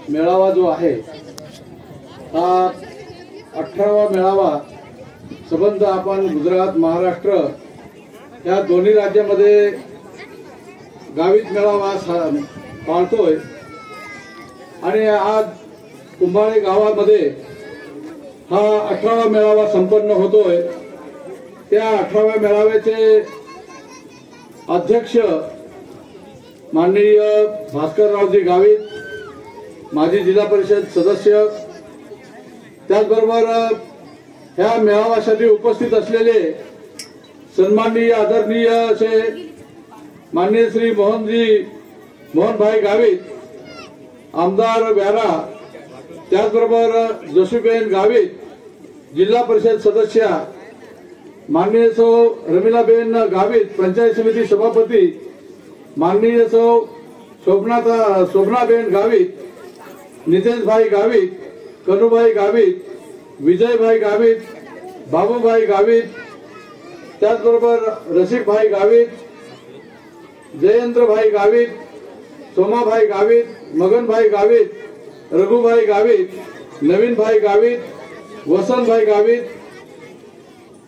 मेळावा जो आहे हा 18वा मेळावा संबंध आपण गुजरात महाराष्ट्र या दोन्ही राज्यामध्ये गावित मेळावा पाळतोय आणि आज कुंभाळे गावामध्ये हा 18वा मेळावा संपन्न होतोय। त्या 18व्या मेळाव्याचे अध्यक्ष माननीय भास्कररावजी गावित, माजी जिल्हा परिषद सदस्य, त्याचबरोबर ह्या मेळाव्यासाठी उपस्थित असलेले सन्माननीय आदरणीय असे माननीय श्री मोहनभाई गावित, आमदार व्यारा, त्याचबरोबर जसूबेन गावित, जिल्हा परिषद सदस्य, माननीय सौ रमीलाबेन गावित, पंचायत समिती सभापती, माननीय सौ शोभनाबेन गावित, नितेशभाई गावित, कनुभाई गावित, विजयभाई गावित, बाबूभाई गावित, त्याचबरोबर रसिकभाई गावित, जयेंद्रभाई गावित, सोमाभाई गावित, मगनभाई गावित, रघुभाई गावित, नवीनभाई गावित, वसंतभाई गावित,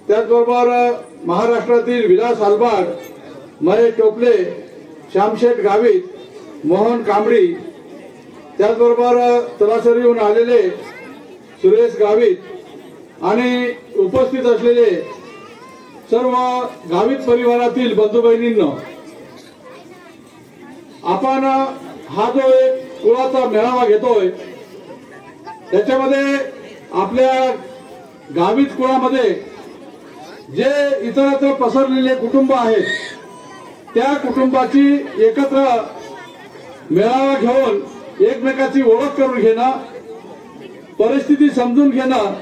त्याचबरोबर महाराष्ट्रातील विलास आलबाड, महेश टोपले, श्यामशेठ गावित, मोहन कांबळी, त्याचबरोबर तलासरीहून आलेले सुरेश गावित आणि उपस्थित असलेले सर्व गावित परिवारातील बंधू बहिणींनो, आपण हा जो एक कुळाचा मेळावा घेतोय त्याच्यामध्ये आपल्या गावित कुळामध्ये जे इतरत्र पसरलेले कुटुंब आहेत त्या कुटुंबाची एकत्र मेळावा घेऊन एकमेकाची ओळख करून घेणं, परिस्थिती समजून घेणं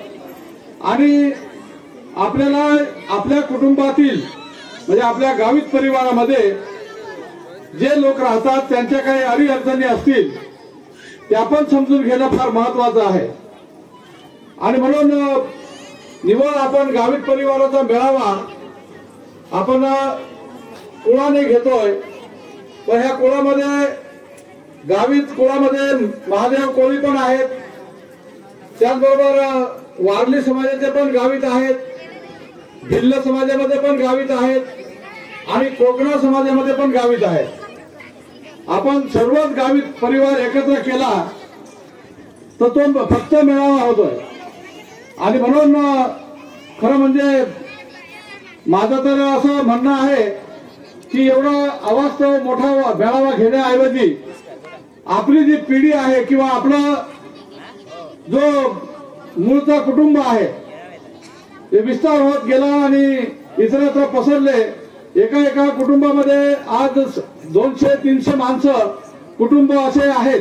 आणि आपल्याला आपल्या कुटुंबातील म्हणजे आपल्या गावित परिवारामध्ये जे लोक राहतात त्यांच्या काही अडीअडचणी असतील त्या पण समजून घेणं फार महत्वाचं आहे। आणि म्हणून निवड आपण गावित परिवाराचा मेळावा आपण कुळाने घेतोय। पण ह्या कुळामध्ये गावित कुळामध्ये महादेव कोळी पण आहेत, त्याचबरोबर वारली समाजाचे पण गावित आहेत, भिल्ल समाजामध्ये पण गावित आहेत आणि कोकणा समाजामध्ये पण गावित आहेत। आपण सर्वच गावित परिवार एकत्र केला तर तो फक्त मेळावा होतोय। आणि म्हणून खरं म्हणजे माझं तर असं म्हणणं आहे की एवढा अवास्तव मोठा मेळावा घेण्याऐवजी आपली जी पिढी आहे किंवा आपला जो मूळचा कुटुंब आहे ते विस्तार होत गेला आणि इतरत्र पसरले। एका कुटुंबामध्ये आज 200-300 माणसं कुटुंब असे आहेत।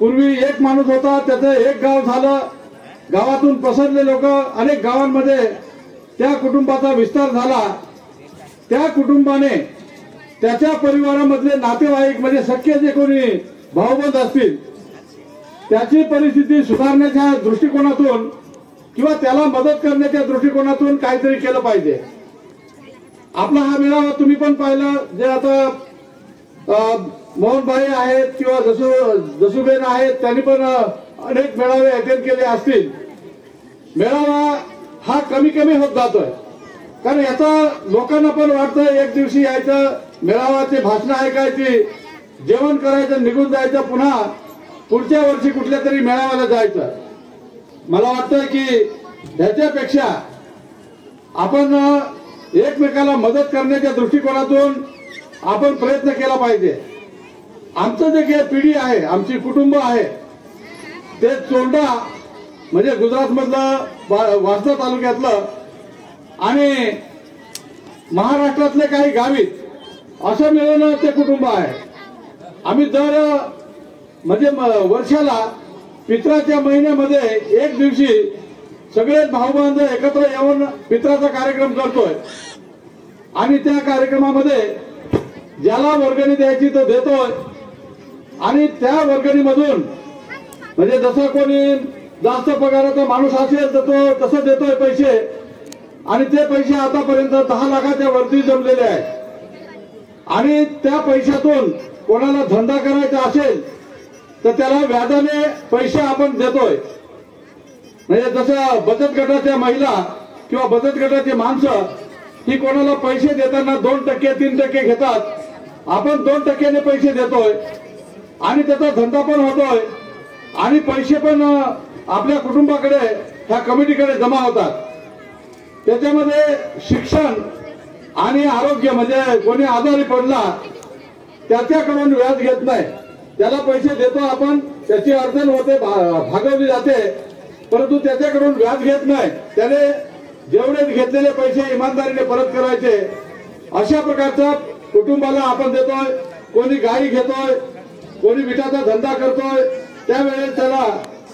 पूर्वी एक माणूस होता, त्याचं एक गाव झालं, गावातून पसरले लोक अनेक गावांमध्ये त्या कुटुंबाचा विस्तार झाला। त्या कुटुंबाने त्याच्या परिवारामधले नातेवाईक म्हणजे सख्खे जे कोणी भाऊबंद असतील त्याची परिस्थिती सुधारण्याच्या दृष्टिकोनातून किंवा त्याला मदत करण्याच्या दृष्टिकोनातून काहीतरी केलं पाहिजे। आपला हा मेळावा तुम्ही पण पाहिलं, जे आता मोहनभाई आहेत किंवा जसूबेन आहेत त्यांनी पण अनेक मेळावे अटेंड केले असतील। मेळावा हा कमी होत जातोय कारण याचा लोकांना पण वाटतं एक दिवशी यायचं, मेळाव्याचे भाषण ऐकायची, जेवण करायचं, निघून जायचं, पुन्हा पुढच्या वर्षी कुठल्या तरी मेळाव्याला जायचं। मला वाटतं की ह्याच्यापेक्षा आपण एकमेकाला मदत करण्याच्या दृष्टिकोनातून आपण प्रयत्न केला पाहिजे। आमचं जे काही पिढी आहे, आमची कुटुंब आहे ते चोंडा म्हणजे गुजरात मधलं वासदा तालुक्यातलं आणि महाराष्ट्रातले काही गावित असं मिळून ते कुटुंब आहे। आम्ही दर म्हणजे वर्षाला पित्राच्या महिन्यामध्ये एक दिवशी सगळे भाऊबंद एकत्र येऊन पित्राचा कार्यक्रम करतोय आणि त्या कार्यक्रमामध्ये ज्याला वर्गणी द्यायची तो देतोय आणि त्या वर्गणीमधून म्हणजे जसं कोणी जास्त पगाराचा माणूस असेल तर तो तसं देतोय पैसे आणि ते पैसे आतापर्यंत 10 लाखाच्या वरती जमलेले आहेत आणि त्या पैशातून कोणाला धंदा करायचा असेल तर त्याला व्याजाने पैसे आपण देतोय. म्हणजे जसं बचत गटाच्या महिला किंवा बचत गटाची माणसं ही कोणाला पैसे देताना 2% 3% घेतात, आपण 2% पैसे देतोय आणि त्याचा धंदा पण होतोय आणि पैसे पण आपल्या कुटुंबाकडे ह्या कमिटीकडे जमा होतात. त्याच्यामध्ये शिक्षण आणि आरोग्य, म्हणजे कोणी आजारी पडला त्याच्याकडून व्याज घेत नाही, त्याला पैसे देतो आपण, त्याची अडचण होते, भागवली जाते, परंतु त्याच्याकडून व्याज घेत नाही. त्याने जेवढे घेतलेले पैसे इमानदारीने परत करायचे. अशा प्रकारचा कुटुंबाला आपण देतोय. कोणी गाई घेतोय, कोणी विटाचा धंदा करतोय, त्यावेळेस त्याला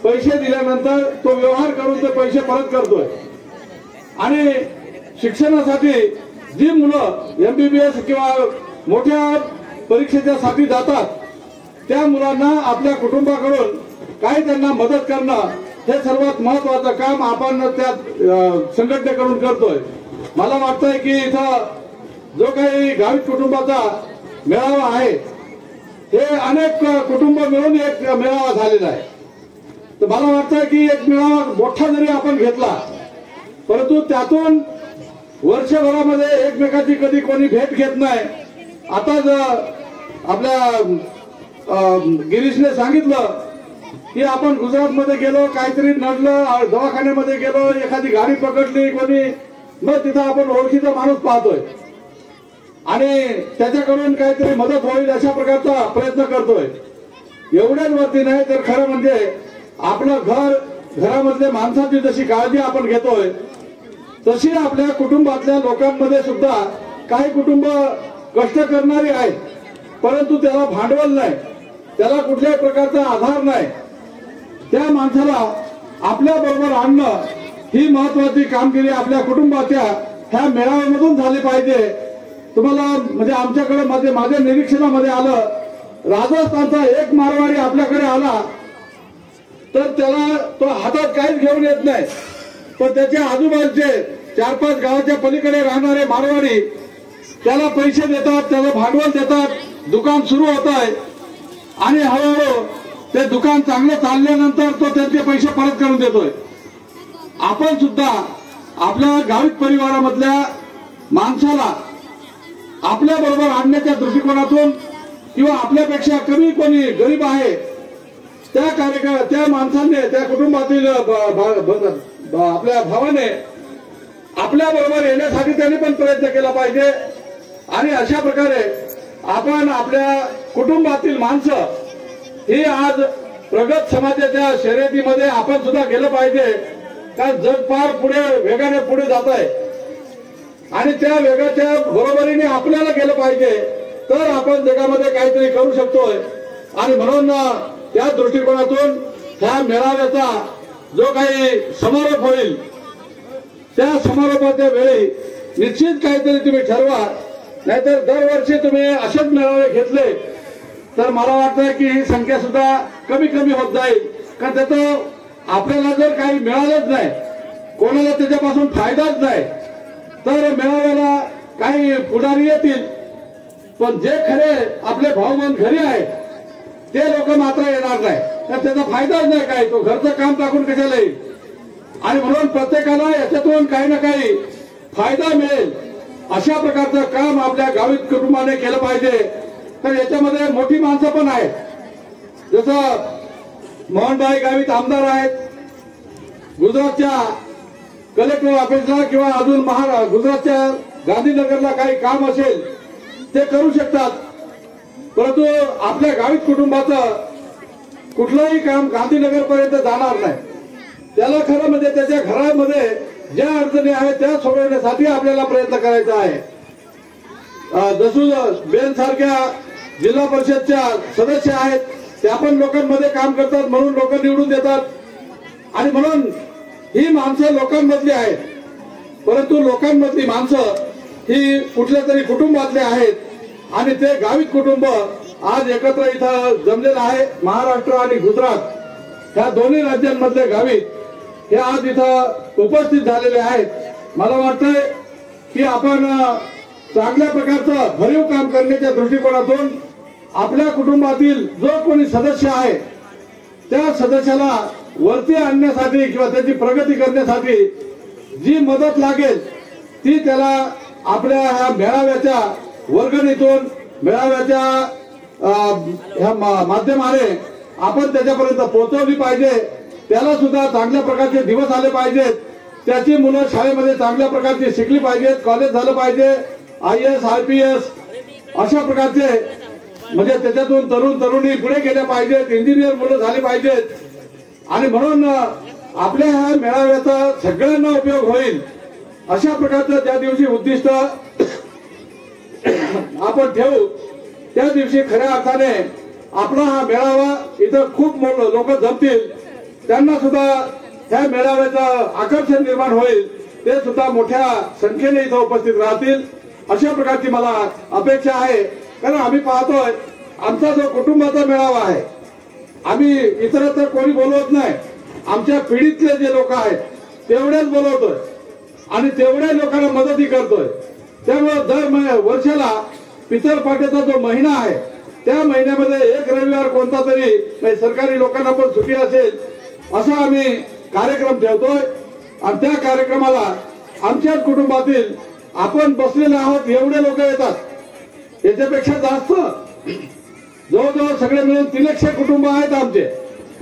पैसे दिल्यानंतर तो व्यवहार करून ते पैसे परत करतोय. आणि शिक्षणासाठी जी मुलं MBBS किंवा मोठ्या परीक्षेच्या साठी जातात त्या मुलांना आपल्या कुटुंबाकडून काही त्यांना मदत करणं हे सर्वात महत्वाचं काम आपण त्या संघटनेकडून करतोय. मला वाटतंय की इथं जो काही गावित कुटुंबाचा मेळावा आहे हे अनेक कुटुंब मिळून एक मेळावा झालेला आहे. तर मला वाटतं की एक मेळावा मोठा जरी आपण घेतला परंतु त्यातून वर्षभरामध्ये एकमेकाची कधी कोणी भेट घेत नाही. आता आपल्या गिरीशने सांगितलं की आपण गुजरातमध्ये गेलो, काहीतरी नडलं, दवाखान्यामध्ये गेलो, एखादी गाडी पकडली कोणी, मग तिथं आपण ओळखीचा माणूस पाहतोय आणि त्याच्याकडून काहीतरी मदत होईल अशा प्रकारचा प्रयत्न करतोय. एवढ्याच वरती नाही तर खरं म्हणजे आपलं घरामधल्या माणसाची जशी काळजी आपण घेतोय तशी आपल्या कुटुंबातल्या लोकांमध्ये सुद्धा काही कुटुंब कष्ट करणारी आहेत, परंतु त्याला भांडवल नाही, त्याला कुठल्याही प्रकारचा आधार नाही. त्या माणसाला आपल्या बरोबर आणणं ही महत्वाची कामगिरी आपल्या कुटुंबाच्या ह्या मेळाव्यामधून झाली पाहिजे. तुम्हाला म्हणजे आमच्याकडे माझ्या निरीक्षणामध्ये आलं, राजस्थानचा एक मारवाडी आपल्याकडे आला तर त्याला तो हातात काहीच घेऊन येत नाही, पण त्याच्या आजूबाजूचे 4-5 गावाच्या पलीकडे राहणारे मारवाडी त्याला पैसे देतात, त्याला भांडवल देतात, दुकान सुरू होत आहे आणि हळूहळू ते दुकान चांगलं चालल्यानंतर तो त्यांचे पैसे परत करून देतोय. आपण सुद्धा आपल्या गावित परिवारामधल्या माणसाला आपल्या बरोबर आणण्याच्या दृष्टिकोनातून किंवा आपल्यापेक्षा कमी कोणी गरीब आहे त्या माणसाने, त्या कुटुंबातील आपल्या भावाने आपल्या बरोबर येण्यासाठी त्यांनी पण प्रयत्न केला पाहिजे. आणि अशा प्रकारे आपण आपल्या कुटुंबातील माणसं ही आज प्रगत समाजाच्या शर्यतीमध्ये आपण सुद्धा गेलं पाहिजे. कारण जग फार पुढे वेगाने पुढे जात आहे आणि त्या वेगाच्या बरोबरीने आपल्याला गेलं पाहिजे तर आपण जगामध्ये काहीतरी करू शकतोय. आणि म्हणून त्या दृष्टिकोनातून ह्या मेळाव्याचा जो काही समारोप होईल त्या समारोपाच्या वेळी निश्चित काहीतरी तुम्ही ठरवा, नाहीतर दरवर्षी तुम्ही असेच मेळावे घेतले तर मला वाटतं की ही संख्या सुद्धा कमी कमी होत जाईल. कारण त्याचं आपल्याला जर काही मिळालंच नाही, कोणाला त्याच्यापासून फायदाच नाही, तर मेळाव्याला काही पुढारी येतील पण जे खरे आपले भाऊबंद घरी आहेत ते लोक मात्र येणार नाही, तर त्याचा फायदाच नाही काय, तो घरचं काम टाकून कशाला येईल. आणि म्हणून प्रत्येकाला याच्यातून काही ना काही फायदा मिळेल अशा प्रकारचं काम आपल्या गावित कुटुंबाने केलं पाहिजे. तर याच्यामध्ये मोठी माणसं पण आहेत, जसं मोहनभाई गावित आमदार आहेत, गुजरातच्या कलेक्टर ऑफिसला किंवा अजून गुजरातच्या गांधीनगरला काही काम असेल ते करू शकतात. परंतु आपल्या गावित कुटुंबाचं कुठलंही काम गांधीनगर पर्यंत जाणार नाही. त्याला खरं म्हणजे त्याच्या घरामध्ये ज्या अडचणी आहेत त्या सोडवण्यासाठी आपल्याला प्रयत्न करायचा आहे. जसू बेन सारख्या जिल्हा परिषदच्या सदस्य आहेत, त्या पण लोकांमध्ये काम करतात म्हणून लोक निवडून देतात. आणि म्हणून ही माणसं लोकांमधली आहेत, परंतु लोकांमधली माणसं ही कुठल्या तरी कुटुंबातले आहेत आणि ते गावित कुटुंब आज एकत्र इथं जमलेलं आहे. महाराष्ट्र आणि गुजरात ह्या दोन्ही राज्यांमधले गावित हे आज इथं उपस्थित झालेले आहेत. मला वाटतंय की आपण चांगल्या प्रकारचं भरीव काम करण्याच्या दृष्टिकोनातून आपल्या कुटुंबातील जो कोणी सदस्य आहे त्या सदस्याला वरती आणण्यासाठी किंवा त्याची प्रगती करण्यासाठी जी मदत लागेल ती त्याला आपल्या ह्या मेळाव्याच्या वर्गणीतून मेळाव्याच्या ह्या माध्यमाने आपण त्याच्यापर्यंत पोहोचवली पाहिजे। त्याला सुद्धा चांगल्या प्रकारचे दिवस आले पाहिजेत, त्याची मुलं शाळेमध्ये चांगल्या प्रकारची शिकली पाहिजेत, कॉलेज झालं पाहिजे, IAS IPS अशा प्रकारचे म्हणजे त्याच्यातून तरुण तरुणी पुढे गेल्या पाहिजेत, इंजिनियर मुलं झाली पाहिजेत आणि म्हणून आपल्या ह्या मेळाव्याचा सगळ्यांना उपयोग होईल अशा प्रकारचं त्या दिवशी उद्दिष्ट आपण ठेवू। त्या दिवशी खऱ्या अर्थाने आपला हा मेळावा इथं खूप लोक जमतील, त्यांना सुद्धा ह्या मेळाव्याचं आकर्षण निर्माण होईल, ते सुद्धा मोठ्या संख्येने इथं उपस्थित राहतील अशा प्रकारची मला अपेक्षा आहे। कारण आम्ही पाहतोय आमचा जो कुटुंबाचा मेळावा आहे, आम्ही इतरत्र कोणी बोलवत नाही, आमच्या पिढीतले जे लोक आहेत तेवढेच बोलवतोय आणि तेवढ्या लोकांना मदतही करतोय। त्यामुळे दर वर्षाला पितरपाट्याचा जो महिना आहे त्या महिन्यामध्ये एक रविवार कोणता तरी सरकारी लोकांना पण सुट्टी असेल असा आम्ही कार्यक्रम ठेवतोय आणि त्या कार्यक्रमाला आमच्याच कुटुंबातील आपण बसलेले आहोत एवढे लोक येतात, याच्यापेक्षा जास्त जवळजवळ सगळे मिळून 300 कुटुंब आहेत आमचे,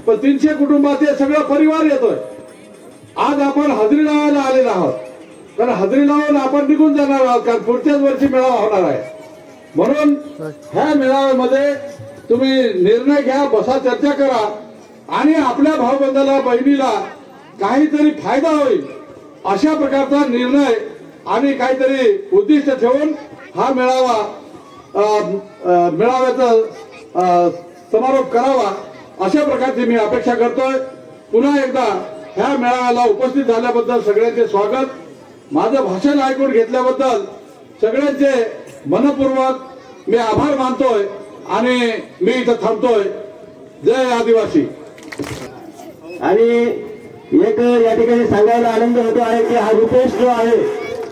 पण 300 कुटुंबाचे सगळा परिवार येतोय। आज आपण हजेरी लावायला आलेलो आहोत, कारण हजेरी लावून आपण निघून जाणार आहोत, कारण पुढच्याच वर्षी मेळावा होणार आहे। म्हणून ह्या मेळाव्यामध्ये तुम्ही निर्णय घ्या, बसा, चर्चा करा आणि आपल्या भाऊबंधाला बहिणीला काहीतरी फायदा होईल अशा प्रकारचा निर्णय आणि काहीतरी उद्दिष्ट ठेवून हा मेळाव्याचा समारोप करावा अशा प्रकारची मी अपेक्षा करतोय। पुन्हा एकदा ह्या मेळाव्याला उपस्थित झाल्याबद्दल सगळ्यांचे स्वागत, माझं भाषण ऐकून घेतल्याबद्दल सगळ्यांचे मनपूर्वक मी आभार मानतोय आणि मी इथं थांबतोय। जय आदिवासी। आणि एक या ठिकाणी सांगायला आनंद होतो आहे की हा रुपेश जो आहे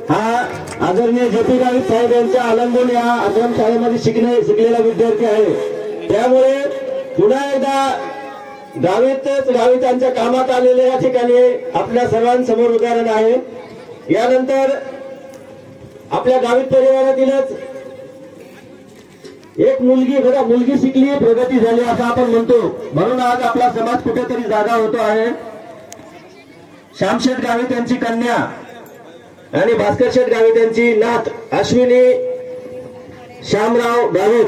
हा आदरणीय JP गावित साहेब यांच्या अवलंबून या आश्रम शाळेमध्ये शिकलेला विद्यार्थी आहे। त्यामुळे पुन्हा एकदा गावितांच्या कामात आलेले या ठिकाणी आपल्या सर्वांसमोर उदाहरण आहे। यानंतर आपल्या गावित परिवारातीलच एक मुलगी, बघा मुलगी शिकली प्रगती झाली असं आपण म्हणतो, म्हणून आज आपला समाज कुठेतरी जागा होतो आहे। श्यामशेठ गावित यांची कन्या आणि भास्कर शेठ गावित यांची नात अश्विनी श्यामराव गावित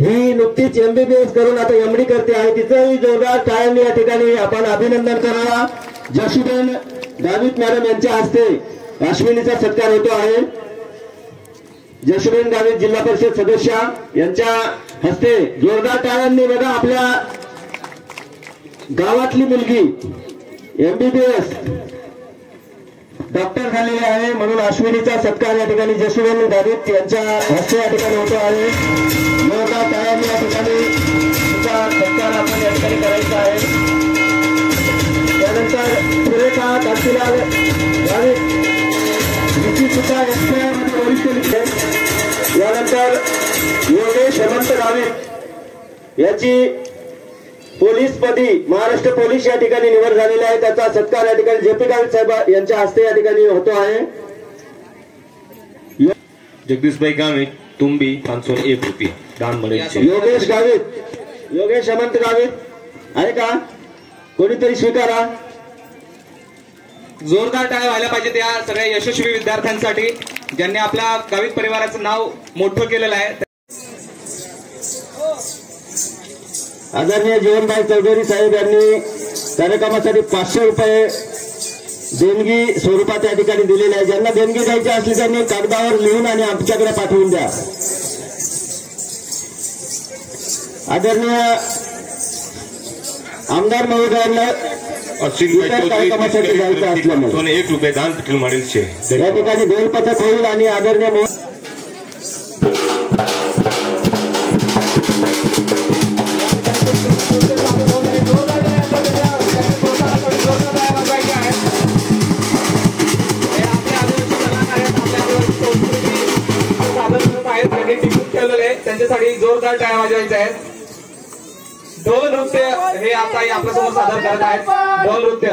ही नुकतीच MBBS करून आता MD करते आहे। तिचंही जोरदार टाळ्यांनी या ठिकाणी आपण अभिनंदन करावा। जशीबेन गावित मॅडम यांच्या हस्ते अश्विनीचा सत्कार होतो आहे। जशीबेन गावित जिल्हा परिषद सदस्य यांच्या हस्ते जोरदार टाळ्यांनी बघा आपल्या गावातली मुलगी MBBS डॉक्टर झालेली आहे, म्हणून अश्विनीचा सत्कार या ठिकाणी जशीबेन गावित यांच्या हस्ते या ठिकाणी होतो आहे। जोरदार टाळ्यांनी या ठिकाणी तिचा सत्कार आपण या ठिकाणी करायचा आहे। त्यानंतर सुरेखा कांतीलाल गावित सुद्धा वरिष्ठ, यानंतर योगेश हेमंत गावित याची पोलीसपदी महाराष्ट्र पोलीस या ठिकाणी निवड झालेली आहे। त्याचा सत्कार या ठिकाणी JP गावित साहेब यांच्या हस्ते या ठिकाणी होतो आहे। जगदीशभाई गावित तुम्बी 501 रुपये दान मिळेल। योगेश गावित, योगेश हेमंत गावित आहे का? कोणीतरी स्वीकारा। जोरदार टाळ्या व्हायला पाहिजे त्या सगळ्या यशस्वी विद्यार्थ्यांसाठी ज्यांनी आपल्या गावित परिवाराचं नाव मोठं केलेलं आहे। आदरणीय जीवनभाई चौधरी साहेब यांनी कार्यक्रमासाठी 500 रुपये देणगी स्वरूपात या ठिकाणी दिलेले आहे। ज्यांना देणगी द्यायची असली त्यांनी कागदावर लिहून आणि आमच्याकडे पाठवून द्या। आदरणीय आमदार महोदयांना कार्यक्रमासाठी जायचं असल्यामुळे 1 रुपये दान पिठल मॉडेलचे या ठिकाणी बेलपथक होईल आणि आदरणीय त्यांच्यासाठी जोरदार टाळ्या वाजवायच्या आहेत। डोल नृत्य हे आता आपल्यासमोर सादर करत आहेत. डोल नृत्य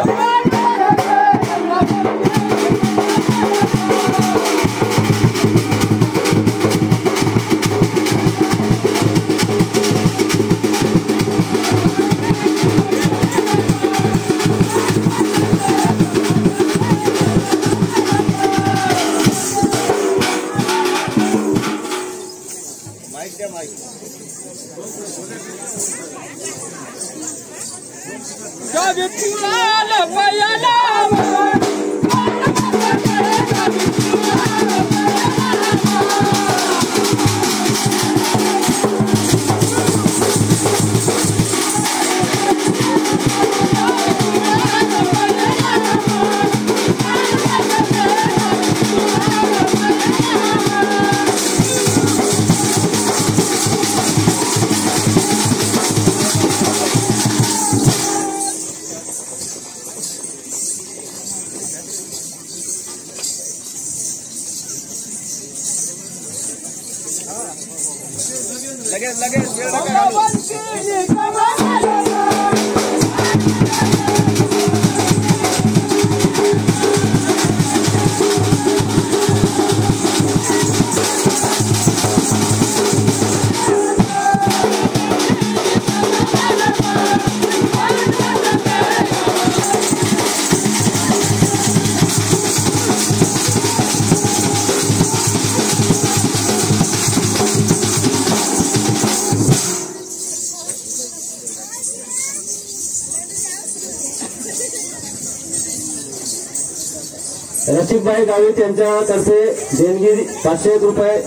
रसिकभाई गावित यांच्यातर्फे देणगी 501 रुपये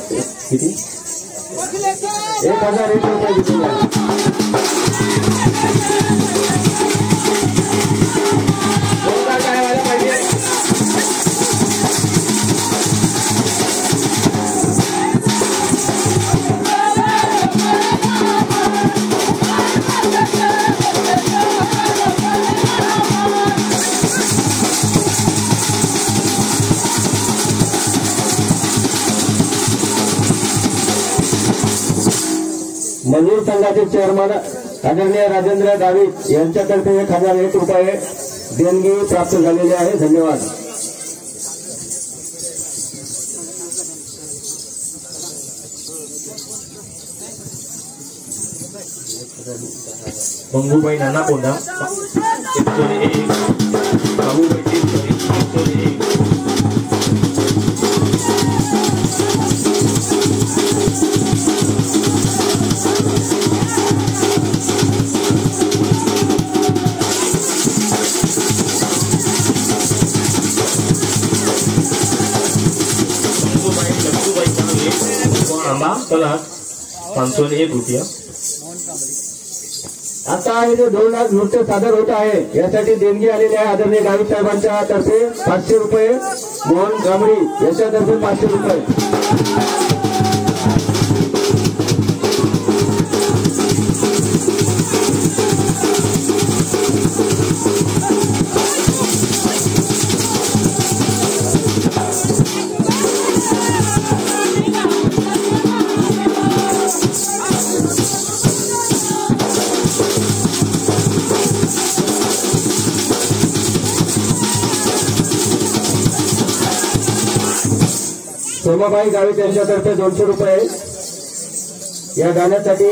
किती 1001 रुपये दिली मजूर संघाचे चेअरमन आदरणीय राजेंद्र गावित यांच्यातर्फे 1001 रुपये देणगी प्राप्त झालेली आहे. धन्यवाद. मंगूबाई नाना कोंडा 101, बाबूबाई देशपांडे 101. आंबा तलाक 501 रुपया. आता हे 2 लाख नृत्य सादर होत आहे यासाठी देणगी आलेली आहे. आदरणीय गावित साहेबांच्या तर्फे 500 रुपये, मोहन गामडी यांच्यातर्फे 500 रुपये. सोमाबाई गावित यांच्यातर्फे 200 रुपये या गाण्यासाठी.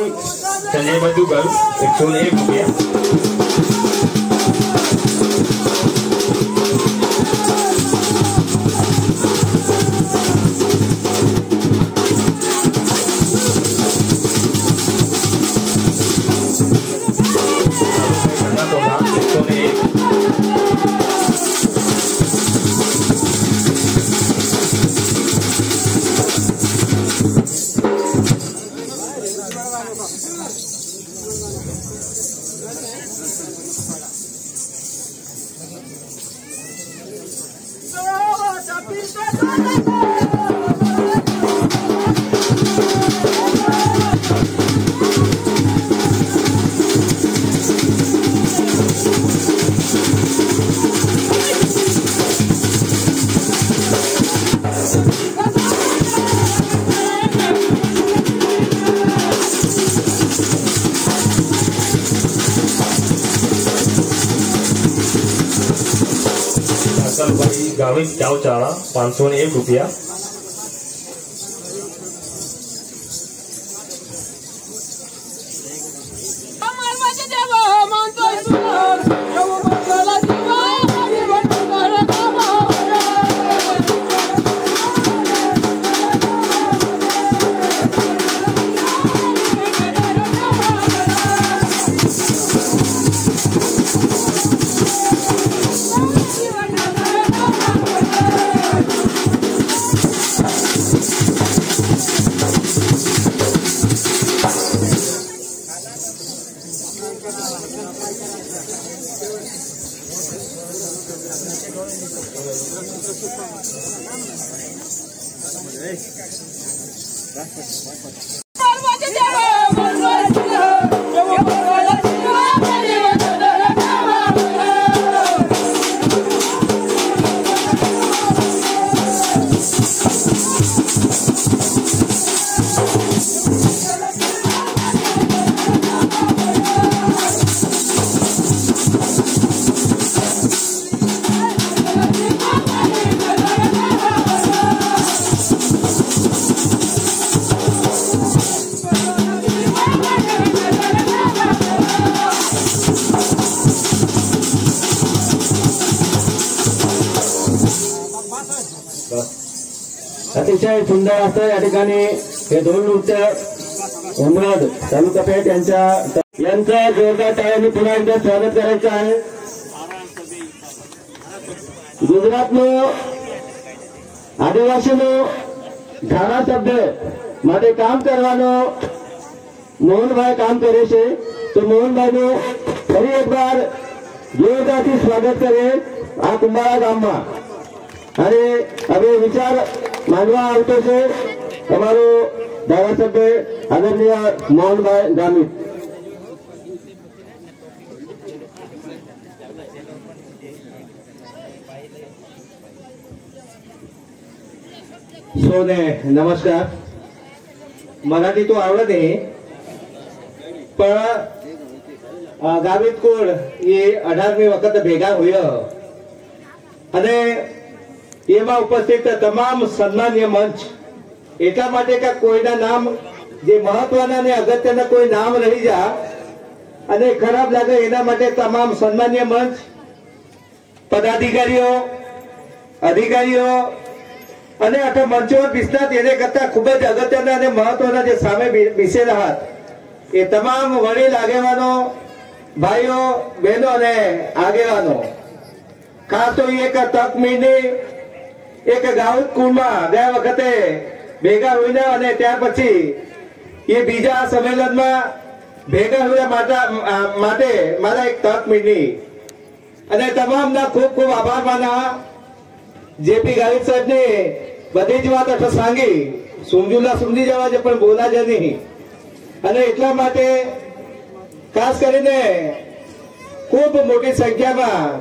संजय मधुकर 101 रुपया. વિઠ્ઠલભાઈ ગામિત ચાવચાળા 501 રૂપિયા. अतिशय सुंदर असं या ठिकाणी हे दोन नृत्य उमरड तालुका पेठ यांचं जोरदार टाळ्यांनी पुन्हा एकदा स्वागत करायचं आहे. ગુજરાતનો આદિવાસીનો ધારાસભ્ય માટે કામ કરવાનો મોહનભાઈ કામ કરે છે, તો મોહનભાઈનું ફરી એકવાર જોરદારથી સ્વાગત કરીએ આ કુંભારા ગામમાં. અને હવે વિચાર માંગવા આવતો છે અમારો ધારાસભ્ય આદરણીય મોહનભાઈ ગામિત. સૌને નમસ્કાર. મરાઠી તો આવડે નહીં, પણ ગામિત કુળ એ 18મી વખત ભેગા હોય અને એમાં ઉપસ્થિત તમામ સન્માનીય મંચ એટલા માટે કે કોઈના નામ જે મહત્વના ને અગત્યના કોઈ નામ રહી જાય અને ખરાબ લાગે એના માટે તમામ સન્માનીય મંચ, પદાધિકારીઓ, અધિકારીઓ અને આટલા મંચો બેસતા તેને કરતા ખૂબ જ અગત્યના અને મહત્વના જે સામે બેસેલા હાથ એ તમામ વડીલ આગેવાનો, ભાઈઓ, બહેનો અને આગેવાનો, ખાસ તો એક તક મીની એક ગાઉત કુળમાં ગયા વખતે ભેગા હોઈને અને ત્યાર પછી એ બીજા સંમેલનમાં ભેગા હોવા માટે મારા એક તક મીની અને તમામના ખૂબ ખૂબ આભાર માના. જેપી ગાવિત સાહેબની બધી જ વાત એટલે સાંગી સમજુલા સમજી જવા છે પણ બોલા જ નહીં. અને એટલા માટે ખાસ કરીને ખૂબ મોટી સંખ્યામાં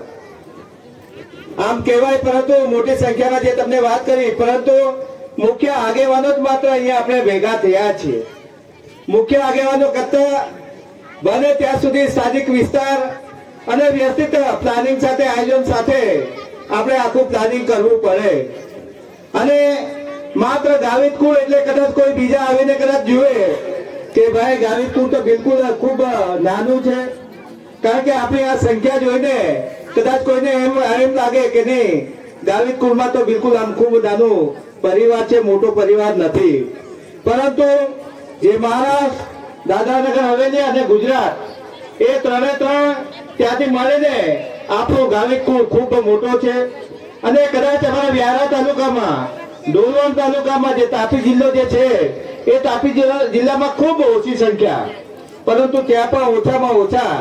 આમ કહેવાય, પરંતુ મોટી સંખ્યામાં જે તમને વાત કરી, પરંતુ મુખ્ય આગેવાનો જ માત્ર અહીંયા આપણે ભેગા થયા છીએ. મુખ્ય આગેવાનો કરતા બને ત્યાં સુધી સ્થાનિક વિસ્તાર અને વ્યવસ્થિત પ્લાનિંગ સાથે, આયોજન સાથે આપણે આખું પ્લાનિંગ કરવું પડે. અને માત્ર ગાવિત કુળ એટલે કદાચ કોઈ બીજા આવીને કદાચ જુએ કે ભાઈ ગાવિત કુળ તો બિલકુલ ખૂબ નાનું છે, કારણ કે આપણી આ સંખ્યા જોઈને કદાચ કોઈને એમ લાગે કે નહીં, ગાવિત કુળમાં તો બિલકુલ આમ ખૂબ નાનું પરિવાર છે, મોટો પરિવાર નથી. પરંતુ જે મહારાષ્ટ્ર, દાદરાનગર હવેલી અને ગુજરાત એ ત્રણે ત્રણ ત્યાંથી મળીને આપણો ગાવિત કુળ ખૂબ મોટો છે. અને કદાચ અમારા વ્યારા તાલુકામાં, ડોલવણ તાલુકામાં જે તાપી જિલ્લો જે છે એ તાપી જિલ્લામાં ખૂબ ઓછી સંખ્યા, પરંતુ ત્યાં પણ ઓછામાં ઓછા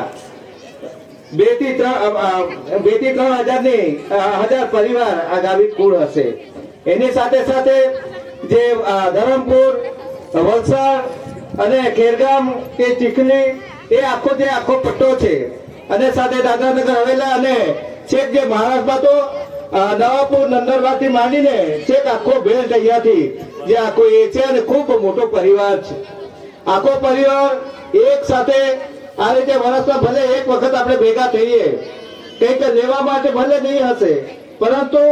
2 થી 3 હજાર પરિવાર આ ગાવિત કુળ હશે. એની સાથે સાથે જે ધરમપુર, વલસાડ અને ખેરગામ કે ચીખલી એ આખો પટ્ટો છે. અને સાથે દાદરાનગર હવેલા અને છેક જે મહારાષ્ટ્રમાં તો નવાપુર, નંદરબાર થી માંડીને છેક આખો બેલ્ટ અહીંયાથી જે આખો એ છે અને ખૂબ મોટો પરિવાર છે. આખો પરિવાર એક સાથે આ રીતે વર્ષમાં ભલે એક વખત આપણે ભેગા થઈએ, કંઈક લેવા માટે ભલે નહીં હશે, પરંતુ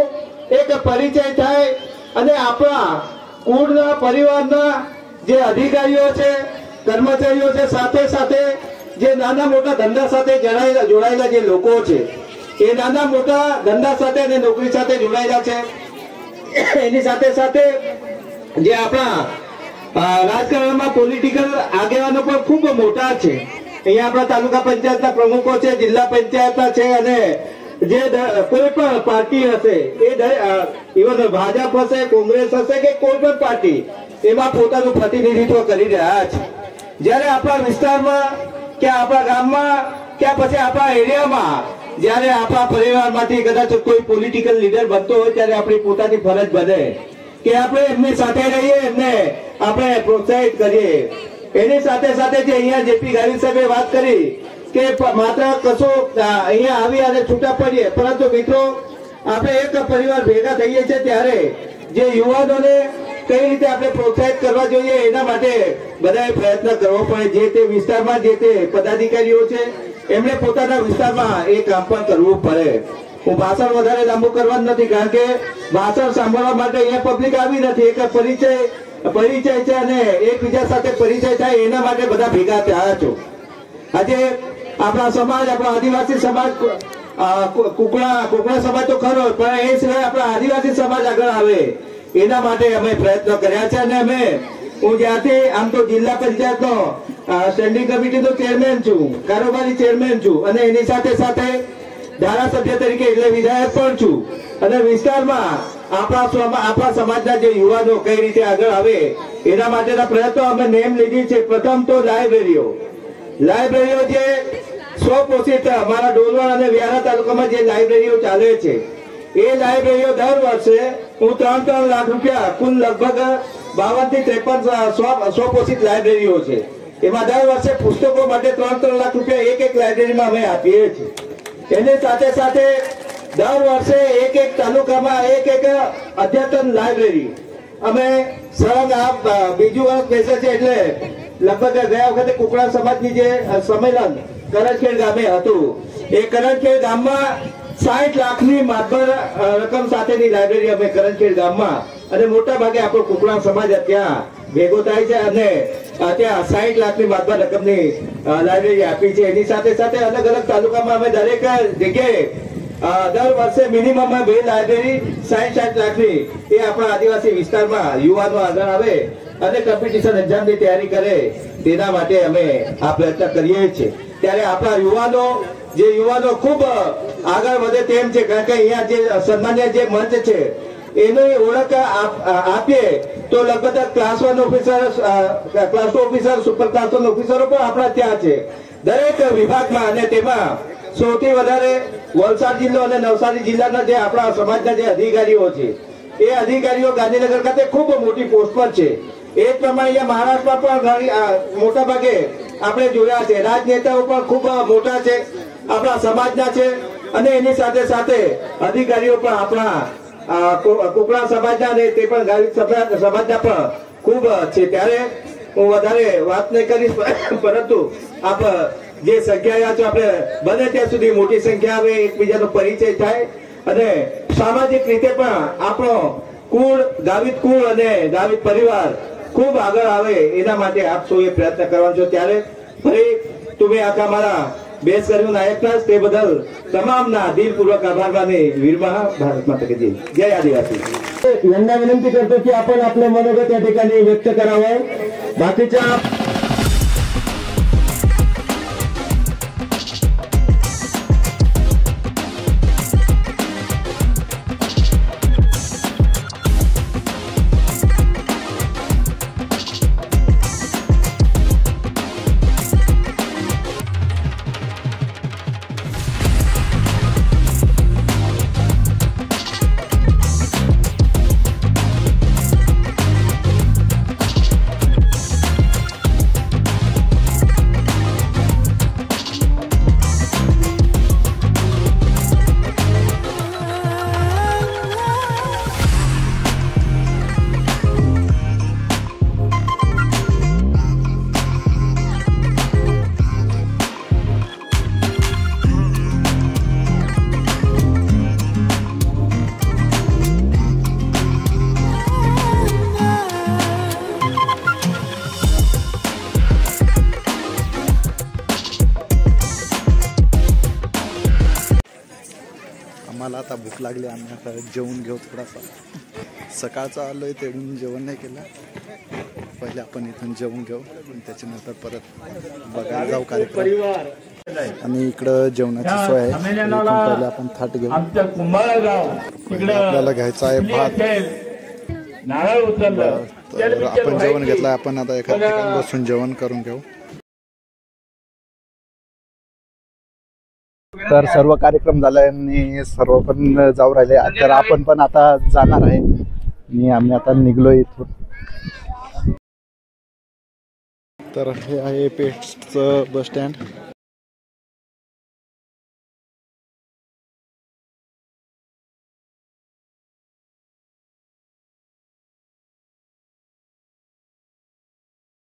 એક પરિચય થાય અને આપણા કુળના પરિવારના જે અધિકારીઓ છે, કર્મચારીઓ છે, સાથે સાથે જે નાના મોટા ધંધા સાથે જોડાયેલા જે લોકો છે, એ નાના મોટા ધંધા સાથે અને નોકરી સાથે જોડાયેલા છે, એની સાથે સાથે જે આપણા રાજકારણમાં પોલિટિકલ આગેવાનો પણ ખૂબ મોટા છે. અહીંયા આપણા તાલુકા પંચાયતના પ્રમુખો છે, જિલ્લા પંચાયતના છે, અને જે કોઈ પણ પાર્ટી હશે એ ઇવન ભાજપ હશે, કોંગ્રેસ હશે કે કોઈ પણ પાર્ટી એમાં પોતાનું પ્રતિનિધિત્વ કરી રહ્યા છે. જ્યારે આપણા વિસ્તારમાં કે આપણા ગામમાં કે પછી આપણા એરિયામાં જ્યારે આપણા પરિવારમાંથી કદાચ કોઈ પોલિટિકલ લીડર બનતો હોય ત્યારે આપણી પોતાની ફરજ બને કે આપણે એમની સાથે રહીએ, એમને આપણે પ્રોત્સાહિત કરીએ. એની સાથે સાથે જે અહીંયા જેપી ગાવિત સાહેબે વાત કરી કે માત્ર કશો અહીંયા આવી અને છૂટા પડીએ, પરંતુ મિત્રો આપણે એક પરિવાર ભેગા થઈએ છીએ ત્યારે જે યુવાનોને કઈ રીતે આપણે પ્રોત્સાહિત કરવા જોઈએ એના માટે બધાએ પ્રયત્ન કરવો પડે. જે તે વિસ્તારમાં જે તે પદાધિકારીઓ છે એમણે પોતાના વિસ્તારમાં એ કામ પણ કરવું પડે. હું ભાષણ વધારે લાંબુ કરવાનું નથી, કારણ કે ભાષણ સાંભળવા માટે અહીંયા પબ્લિક આવી નથી. એક પરિચય છે અને એકબીજા સાથે પરિચય થાય એના માટે બધા ભેગા થયા છો. આજે આપણા સમાજ, આપણા આદિવાસી સમાજ, કુકડા સમાજ તો ખરો, પણ એ સિવાય આપણા આદિવાસી સમાજ આગળ આવે એના માટે અમે પ્રયત્નો કર્યા છે. અને હું જ્યાંથી આમ તો જિલ્લા પંચાયતનો સ્ટેન્ડિંગ કમિટીનો ચેરમેન છું, કારોબારી ચેરમેન છું, અને એની સાથે સાથે ધારાસભ્ય તરીકે એટલે વિધાયક પણ છું. અને વિસ્તારમાં આપણા સમાજના જે યુવાનો કઈ રીતે આગળ આવે એના માટેના પ્રયત્નો અમે નેમ લીધી છે. પ્રથમ તો લાઇબ્રેરીઓ જે સ્વપોષિત અમારા ડોલવણ અને વ્યારા તાલુકામાં જે લાઇબ્રેરીઓ ચાલે છે એ લાઇબ્રેરીઓ દર વર્ષે હું 3 લાખ રૂપિયા, કુલ લગભગ 52 થી 53 સ્વપોષિત લાઇબ્રેરીઓ છે, એમાં દર વર્ષે પુસ્તકો માટે 3 લાખ રૂપિયા એક લાઇબ્રેરીમાં અમે આપીએ છીએ. એની સાથે સાથે દર વર્ષે એક તાલુકામાં એક અદ્યતન લાઇબ્રેરી અમે સળંગ બીજું વર્ષ બેસે છે. એટલે લગભગ ગયા વખતે કુકડા સમાજની જે સંમેલન કરણખેડ ગામે હતું, એ કરણખેડ ગામમાં 60 લાખની માતબર રકમ સાથેની લાઇબ્રેરી અમે કરણખેડ ગામમાં, અને મોટા ભાગે આપણો કુકડા સમાજ ત્યાં ભેગો થાય છે અને ત્યાં 60 લાખની માતબર રકમની લાઇબ્રેરી આપી છે. એની સાથે સાથે અલગ અલગ તાલુકામાં અમે દરેક જગ્યાએ દર વર્ષે મિનિમમ 2 લાઇબ્રેરી 60 લાખની એ આપણા આદિવાસી વિસ્તારમાં યુવાનો આગળ આવે અને કોમ્પિટિશન એક્ઝામની તૈયારી કરે તેના માટે અમે આ પ્રયત્ન કરીએ છીએ. ત્યારે આપણા યુવાનો ખૂબ આગળ વધે તેમ છે, કારણ કે અહીંયા જે સન્માન્ય જે મંચ છે એની ઓળખ આપીએ તો લગભગ class 1 officer, class 2 officer, super class 1 ઓફિસરો પણ આપણા ત્યાં છે દરેક વિભાગમાં. અને તેમાં સૌથી વધારે વલસાડ જિલ્લો અને નવસારી જિલ્લાના જે આપણા સમાજના જે અધિકારીઓ છે એ અધિકારીઓ ગાંધીનગર ખાતે ખૂબ મોટી પોસ્ટ પર છે. એ જ પ્રમાણે અહીંયા મહારાષ્ટ્રમાં પણ મોટા ભાગે આપણે જોયા છે. રાજનેતાઓ પણ ખૂબ મોટા છે, આપણા સમાજના છે, અને એની સાથે સાથે અધિકારીઓ પણ આપણા કુકડા સમાજના અને તે પણ ગાવિત સમાજના પણ ખૂબ છે. ત્યારે હું વધારે વાત નહીં કરીશ, પરંતુ આપ જે સંખ્યા છો આપણે બને ત્યાં સુધી મોટી સંખ્યા આવે, એકબીજાનો પરિચય થાય અને સામાજિક રીતે પણ આપણો ગાવિત કુળ અને ગાવિત પરિવાર ખૂબ આગળ આવે એના માટે આપ સૌએ પ્રયત્ન કરવાનો છો. ત્યારે ફરી તમે આખા મારા બેસ કર્યું નાયકના તે બદલ તમામના દિલપૂર્વક આભાર માની વીરમાં ભારત માતા કી જય. જય આદિવાસી. यांना विनंती करतो की आपण आपले मनोगत या ठिकाणी व्यक्त करावं. बाकीच्या आम्हाला आता भूक लागली, आम्ही आता जेवून घेऊ थोडासा. सकाळचं आलो आहे तेवढून जेवण नाही केलं. पहिले आपण इथून जेवून घेऊ आणि त्याच्यानंतर परत बघायला जाऊ कार्यक्रम. आणि इकडं जेवणाची सोय आहे. इथून पहिले आपण थाट घेऊ. पहिले आपल्याला घ्यायचं आहे भात. तर आपण जेवण घेतलं. आपण आता एका ठिकाणी बसून जेवण करून घेऊ. तर सर्व कार्यक्रम झाले आणि सर्व पण जाऊ राहिले. तर आपण पण आता जाणार आहे आणि आम्ही आता निघलो इथून. तर हे आहे पेठचं बस स्टँड.